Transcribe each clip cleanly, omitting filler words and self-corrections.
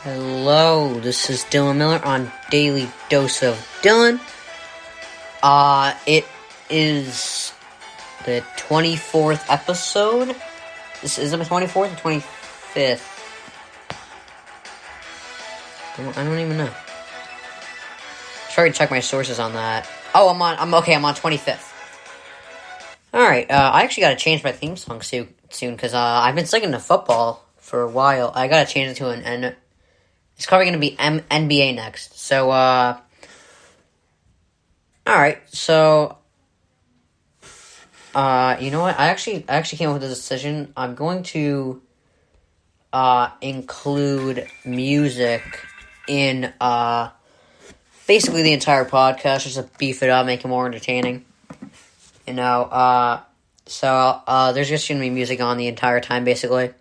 Hello, this is Dylan Miller on Daily Dose of Dylan. It is the 24th episode. This is the 24th or 25th? I don't even know. Sorry to check my sources on that. Oh, I'm on 25th. Alright, I actually gotta change my theme song soon, because, I've been singing to football for a while. I gotta change it to it's probably gonna be NBA next. So, alright, so, you know what? I actually came up with a decision. I'm going to, include music in, basically the entire podcast, just to beef it up, make it more entertaining. You know, so there's just going to be music on the entire time, basically.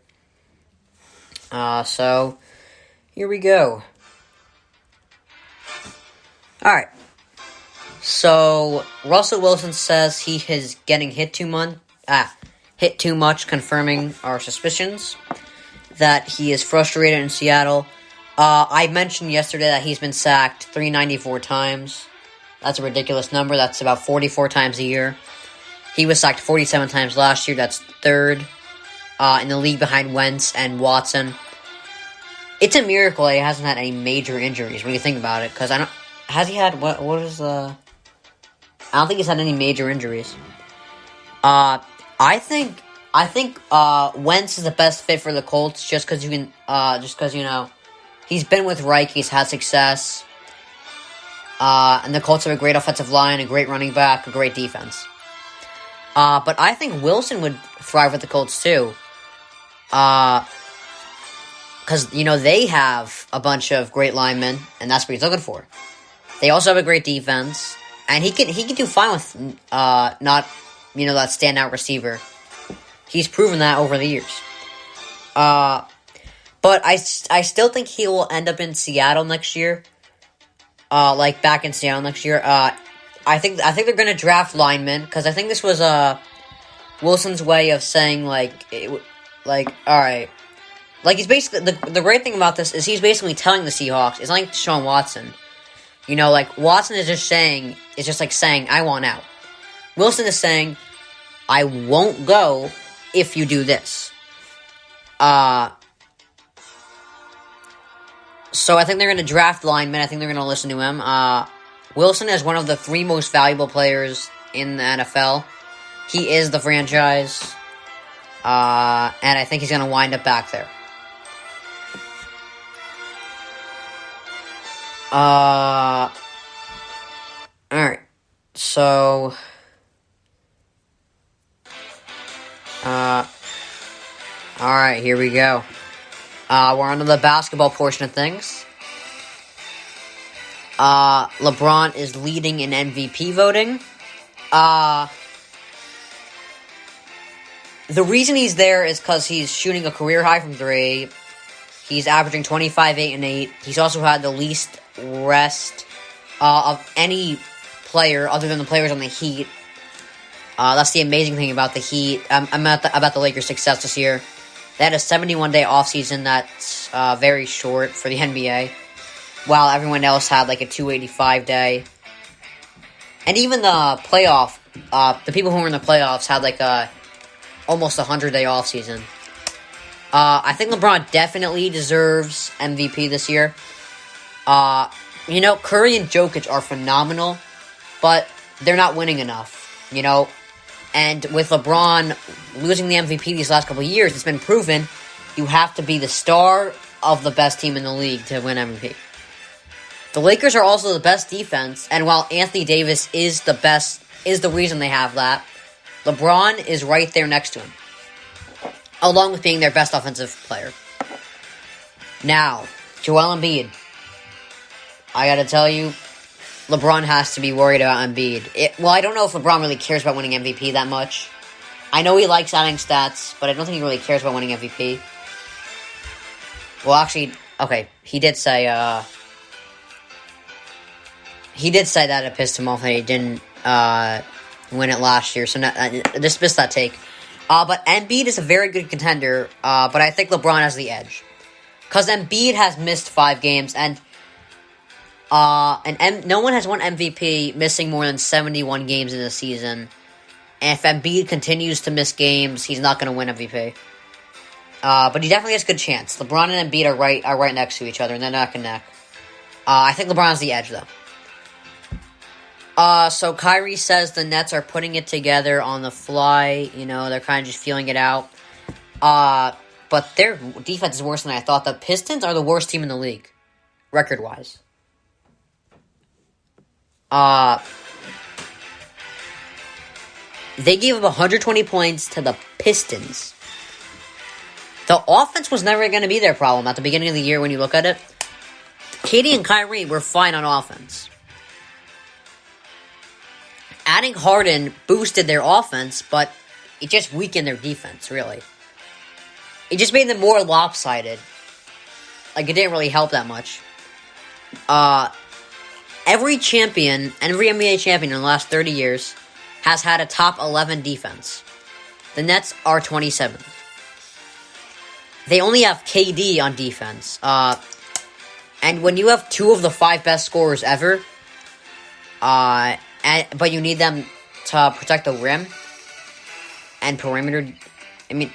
So, here we go. Alright. So, Russell Wilson says he is getting hit too much, confirming our suspicions that he is frustrated in Seattle. I mentioned yesterday that he's been sacked 394 times. That's a ridiculous number. That's about 44 times a year. He was sacked 47 times last year. That's third in the league behind Wentz and Watson. It's a miracle that he hasn't had any major injuries when you think about it. Because has he had, I don't think he's had any major injuries. I think Wentz is the best fit for the Colts just because you know, he's been with Reich, he's had success. And the Colts have a great offensive line, a great running back, a great defense. But I think Wilson would thrive with the Colts too. Because, you know, they have a bunch of great linemen, and that's what he's looking for. They also have a great defense, and he can do fine with not, you know, that standout receiver. He's proven that over the years. But I still think he will end up in Seattle next year. Back in Seattle next year. I think they're going to draft linemen, because I think this was Wilson's way of saying, alright. He's basically, the great thing about this is he's basically telling the Seahawks, it's like Deshaun Watson. You know, Watson is just saying, I want out. Wilson is saying, I won't go if you do this. So I think they're going to draft linemen. I think they're going to listen to him. Wilson is one of the 3 most valuable players in the NFL. He is the franchise. And I think he's going to wind up back there. Alright. So, alright, here we go. We're on to the basketball portion of things. LeBron is leading in MVP voting. The reason he's there is because he's shooting a career high from 3. He's averaging 25, 8, and 8. He's also had the least rest of any player other than the players on the Heat. That's the amazing thing about the Heat. About the Lakers' success this year. They had a 71-day offseason that's very short for the NBA, while everyone else had like a 285-day. And even the the people who were in the playoffs had like almost 100-day offseason. I think LeBron definitely deserves MVP this year. You know, Curry and Jokic are phenomenal, but they're not winning enough, you know. And with LeBron losing the MVP these last couple of years, it's been proven you have to be the star of the best team in the league to win MVP. The Lakers are also the best defense, and while Anthony Davis is the reason they have that, LeBron is right there next to him, along with being their best offensive player. Now, Joel Embiid. I gotta tell you, LeBron has to be worried about Embiid. I don't know if LeBron really cares about winning MVP that much. I know he likes adding stats, but I don't think he really cares about winning MVP. Well, actually, okay, he did say that it pissed him off that he didn't win it last year, so dismiss that take. But Embiid is a very good contender, but I think LeBron has the edge. Because Embiid has missed 5 games, and no one has won MVP missing more than 71 games in a season. And if Embiid continues to miss games, he's not going to win MVP. But he definitely has a good chance. LeBron and Embiid are right next to each other, and they're neck and neck. I think LeBron's the edge, though. So Kyrie says the Nets are putting it together on the fly. You know, they're kind of just feeling it out. But their defense is worse than I thought. The Pistons are the worst team in the league, record-wise. They gave up 120 points to the Pistons. The offense was never going to be their problem at the beginning of the year when you look at it. KD and Kyrie were fine on offense. Adding Harden boosted their offense, but it just weakened their defense, really. It just made them more lopsided. Like, it didn't really help that much. Every NBA champion in the last 30 years has had a top 11 defense. The Nets are 27th. They only have KD on defense. And when you have 2 of the 5 best scorers ever, but you need them to protect the rim and perimeter, I mean,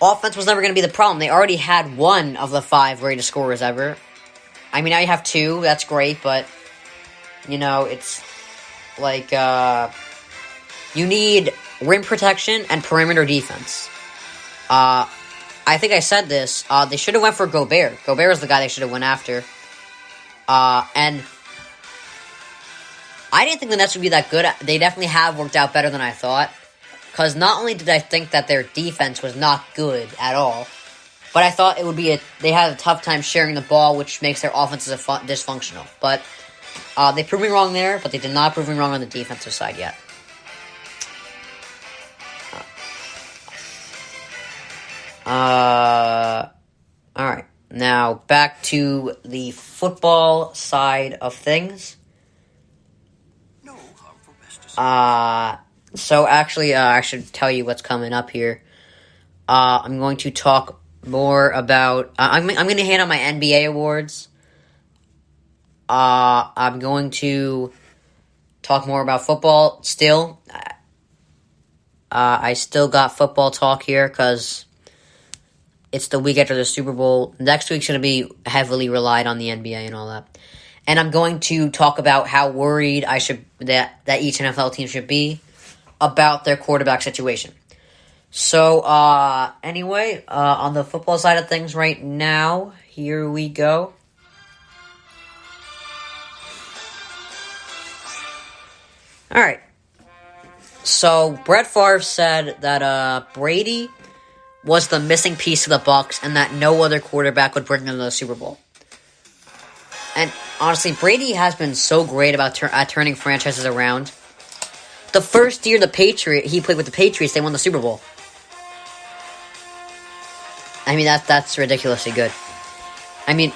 offense was never going to be the problem. They already had 1 of the 5 greatest scorers ever. I mean, now you have 2, that's great, but, you know, it's like, you need rim protection and perimeter defense. I think I said this. They should have went for Gobert. Gobert is the guy they should have went after. And I didn't think the Nets would be that good. They definitely have worked out better than I thought. Because not only did I think that their defense was not good at all, but I thought it would be they had a tough time sharing the ball, which makes their offenses dysfunctional. But they proved me wrong there, but they did not prove me wrong on the defensive side yet. Alright. Now, back to the football side of things. So actually, I should tell you what's coming up here. I'm going to talk more about, I'm going to hand out my NBA awards. I'm going to talk more about football still. I still got football talk here, because it's the week after the Super Bowl. Next week's going to be heavily relied on the NBA and all that. And I'm going to talk about how worried that each NFL team should be about their quarterback situation. So, anyway, on the football side of things right now, here we go. Alright. So, Brett Favre said that, Brady was the missing piece of the Bucs, and that no other quarterback would bring them to the Super Bowl. And honestly, Brady has been so great about at turning franchises around. The first year he played with the Patriots, they won the Super Bowl. I mean, that's ridiculously good. I mean,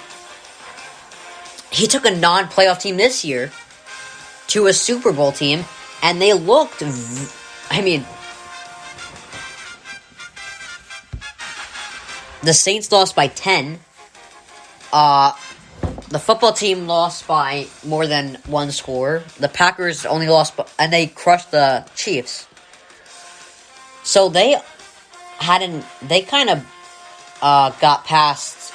he took a non-playoff team this year to a Super Bowl team, and they looked, I mean, the Saints lost by 10. The football team lost by more than 1 score. The Packers only lost, and they crushed the Chiefs. So they kind of got past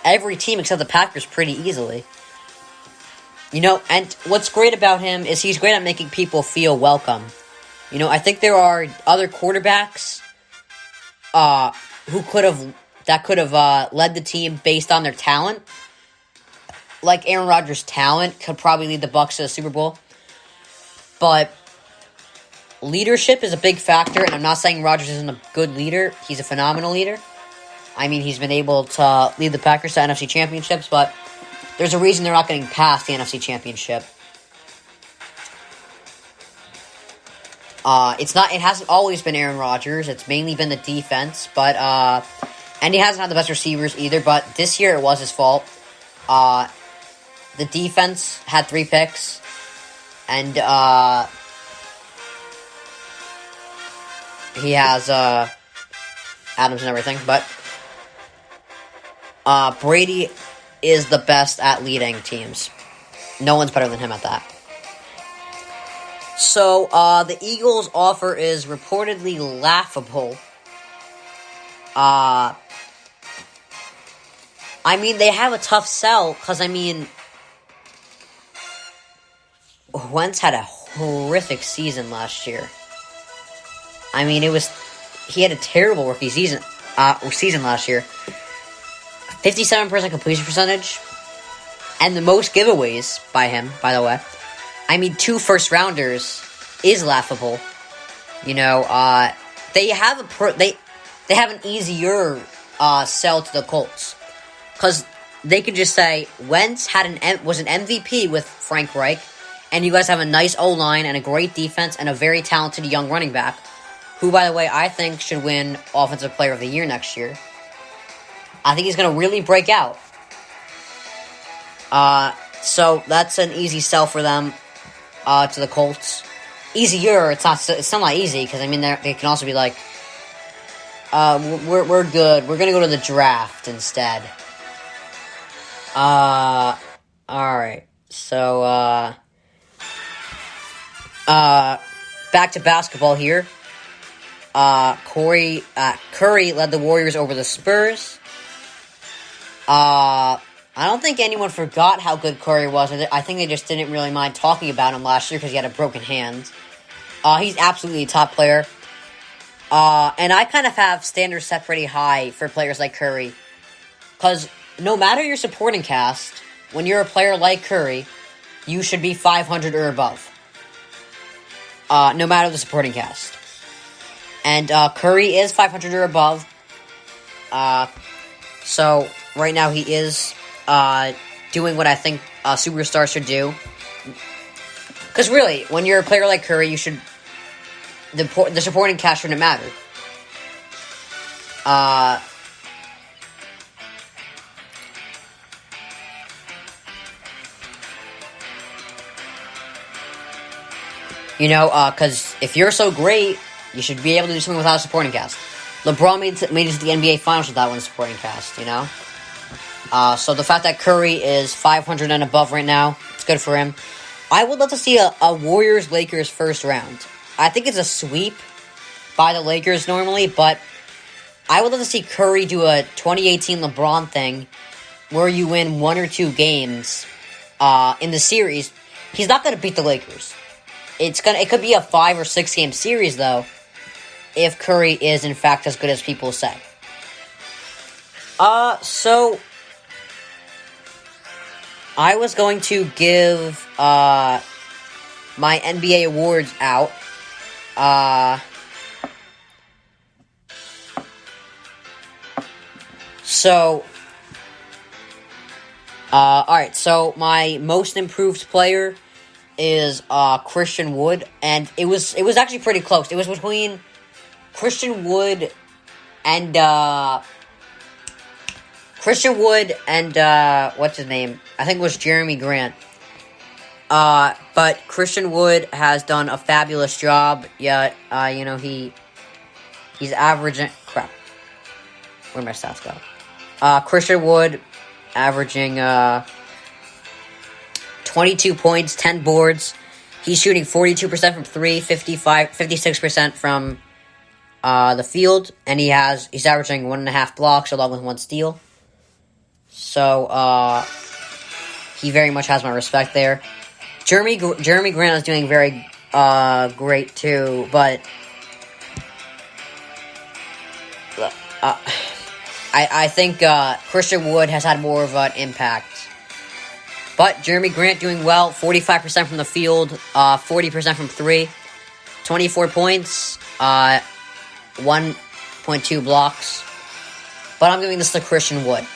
every team except the Packers pretty easily. You know, and what's great about him is he's great at making people feel welcome. You know, I think there are other quarterbacks that could have led the team based on their talent. Like Aaron Rodgers' talent could probably lead the Bucs to the Super Bowl. But leadership is a big factor, and I'm not saying Rodgers isn't a good leader. He's a phenomenal leader. I mean, he's been able to lead the Packers to NFC championships, but there's a reason they're not getting past the NFC championship. It hasn't always been Aaron Rodgers. It's mainly been the defense, but and he hasn't had the best receivers either, but this year it was his fault. The defense had 3 picks, and he has Adams and everything, but Brady is the best at leading teams. No one's better than him at that. So, the Eagles' offer is reportedly laughable. I mean, they have a tough sell, because, I mean, Wentz had a horrific season last year. I mean, he had a terrible rookie season last year. 57% completion percentage, and the most giveaways by him, by the way. I mean, 2 first-rounders is laughable. You know, they have an easier sell to the Colts, because they could just say Wentz was an MVP with Frank Reich, and you guys have a nice O-line and a great defense and a very talented young running back, who, by the way, I think should win Offensive Player of the Year next year. I think he's going to really break out. So that's an easy sell for them to the Colts. Easier, it's still not easy, because, I mean, they can also be like, we're good. We're going to go to the draft instead. Alright. So, back to basketball here. Curry led the Warriors over the Spurs. I don't think anyone forgot how good Curry was. I think they just didn't really mind talking about him last year because he had a broken hand. He's absolutely a top player. And I kind of have standards set pretty high for players like Curry. Because no matter your supporting cast, when you're a player like Curry, you should be 500 or above. No matter the supporting cast. And Curry is 500 or above. So right now he is doing what I think a superstar should do. Because really, when you're a player like Curry, you should... The supporting cast shouldn't matter. You know, because if you're so great, you should be able to do something without a supporting cast. LeBron made it to the NBA Finals without one supporting cast, you know? So the fact that Curry is 500 and above right now, it's good for him. I would love to see a Warriors-Lakers first round. I think it's a sweep by the Lakers normally, but I would love to see Curry do a 2018 LeBron thing where you win 1 or 2 games in the series. He's not going to beat the Lakers. It could be a 5 or 6 game series, though, if Curry is, in fact, as good as people say. So I was going to give my NBA awards out. Alright, so my most improved player is Christian Wood, and it was actually pretty close. It was between Christian Wood and what's his name? I think it was Jeremy Grant. But Christian Wood has done a fabulous job. Yet, you know, he's averaging... Crap. Where'd my stats go? Christian Wood averaging 22 points, 10 boards. He's shooting 42% from 3, 56% from the field, and he's averaging 1.5 blocks along with 1 steal. So he very much has my respect there. Jeremy Grant is doing very great too, but I think Christian Wood has had more of an impact. But Jeremy Grant doing well, 45% from the field, 40% from 3, 24 points, 1.2 blocks. But I'm giving this to Christian Wood.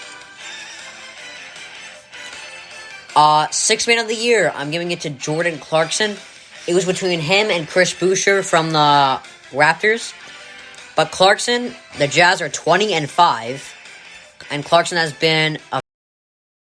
6th man of the year, I'm giving it to Jordan Clarkson. It was between him and Chris Boucher from the Raptors. But Clarkson, the Jazz are 20-5, and Clarkson has been a